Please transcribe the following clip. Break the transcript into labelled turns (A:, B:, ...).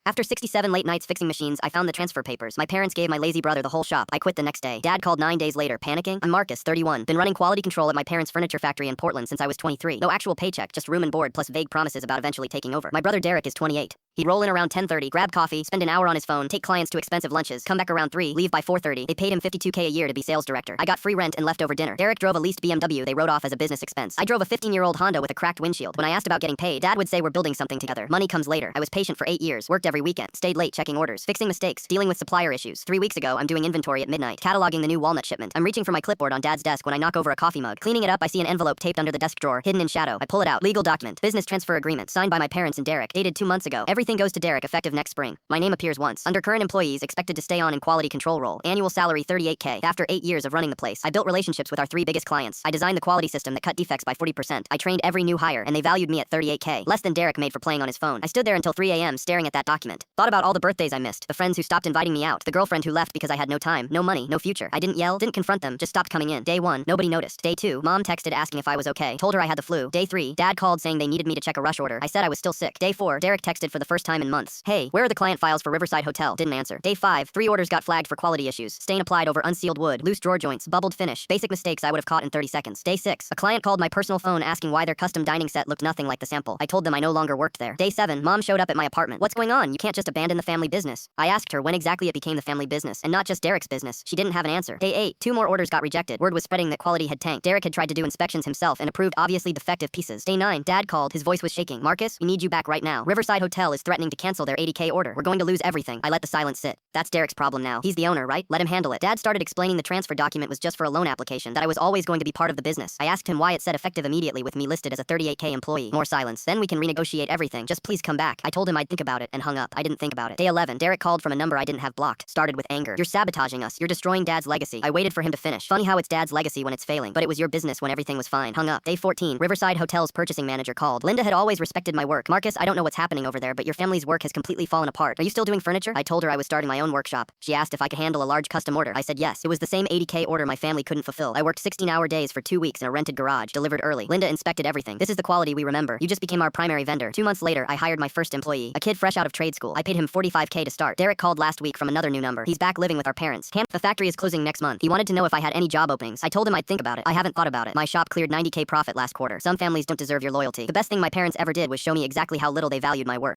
A: After 67 late nights fixing machines, I found the transfer papers. My parents gave my lazy brother the whole shop. I quit the next day. Dad called 9 days later, panicking. I'm Marcus, 31. Been running quality control at my parents' furniture factory in Portland since I was 23. No actual paycheck, just room and board plus vague promises about eventually taking over. My brother Derek is 28. He'd roll in around 10:30, grab coffee, spend an hour on his phone, take clients to expensive lunches, come back around 3, leave by 4:30. They paid him $52K a year to be sales director. I got free rent and leftover dinner. Derek drove a leased BMW they wrote off as a business expense. I drove a 15-year-old Honda with a cracked windshield. When I asked about getting paid, Dad would say we're building something together. Money comes later. I was patient for 8 years, worked every weekend, stayed late checking orders, fixing mistakes, dealing with supplier issues. 3 weeks ago, I'm doing inventory at midnight, cataloging the new walnut shipment. I'm reaching for my clipboard on Dad's desk when I knock over a coffee mug. Cleaning it up, I see an envelope taped under the desk drawer, hidden in shadow. I pull it out. Legal document. Business transfer agreement, signed by my parents and Derek, dated 2 months ago. Everything goes to Derek effective next spring. My name appears once. Under current employees, expected to stay on in quality control role. Annual salary $38K. After 8 years of running the place, I built relationships with our 3 biggest clients. I designed the quality system that cut defects by 40%. I trained every new hire, and they valued me at $38K. Less than Derek made for playing on his phone. I stood there until 3 a.m. staring at that document. Thought about all the birthdays I missed, the friends who stopped inviting me out, the girlfriend who left because I had no time, no money, no future. I didn't yell, didn't confront them, just stopped coming in. Day 1, nobody noticed. Day 2, Mom texted asking if I was okay. Told her I had the flu. Day 3, Dad called saying they needed me to check a rush order. I said I was still sick. Day 4, Derek texted for the first time in months. Hey, where are the client files for Riverside Hotel? Didn't answer. Day 5, 3 orders got flagged for quality issues. Stain applied over unsealed wood, loose drawer joints, bubbled finish. Basic mistakes I would have caught in 30 seconds. Day 6, a client called my personal phone asking why their custom dining set looked nothing like the sample. I told them I no longer worked there. Day 7, Mom showed up at my apartment. What's going on? You can't just abandon the family business. I asked her when exactly it became the family business, and not just Derek's business. She didn't have an answer. Day 8, 2 more orders got rejected. Word was spreading that quality had tanked. Derek had tried to do inspections himself and approved obviously defective pieces. Day 9, Dad called. His voice was shaking. Marcus, we need you back right now. Riverside Hotel is threatening to cancel their $80K order. We're going to lose everything. I let the silence sit. That's Derek's problem now. He's the owner, right? Let him handle it. Dad started explaining the transfer document was just for a loan application, that I was always going to be part of the business. I asked him why it said effective immediately with me listed as a $38K employee. More silence. Then we can renegotiate everything. Just please come back. I told him I'd think about it and hung up. I didn't think about it. Day 11, Derek called from a number I didn't have blocked. Started with anger. You're sabotaging us. You're destroying Dad's legacy. I waited for him to finish. Funny how it's Dad's legacy when it's failing, but it was your business when everything was fine. Hung up. Day 14, Riverside Hotel's purchasing manager called. Linda had always respected my work. Marcus, I don't know what's happening over there, but your family's work has completely fallen apart. Are you still doing furniture? I told her I was starting my own workshop. She asked if I could handle a large custom order. I said yes. It was the same $80K order my family couldn't fulfill. I worked 16-hour days for 2 weeks in a rented garage, delivered early. Linda inspected everything. This is the quality we remember. You just became our primary vendor. 2 months later, I hired my first employee, a kid fresh out of trade school. I paid him $45K to start. Derek called last week from another new number. He's back living with our parents. The factory is closing next month. He wanted to know if I had any job openings. I told him I'd think about it. I haven't thought about it. My shop cleared $90K profit last quarter. Some families don't deserve your loyalty. The best thing my parents ever did was show me exactly how little they valued my work.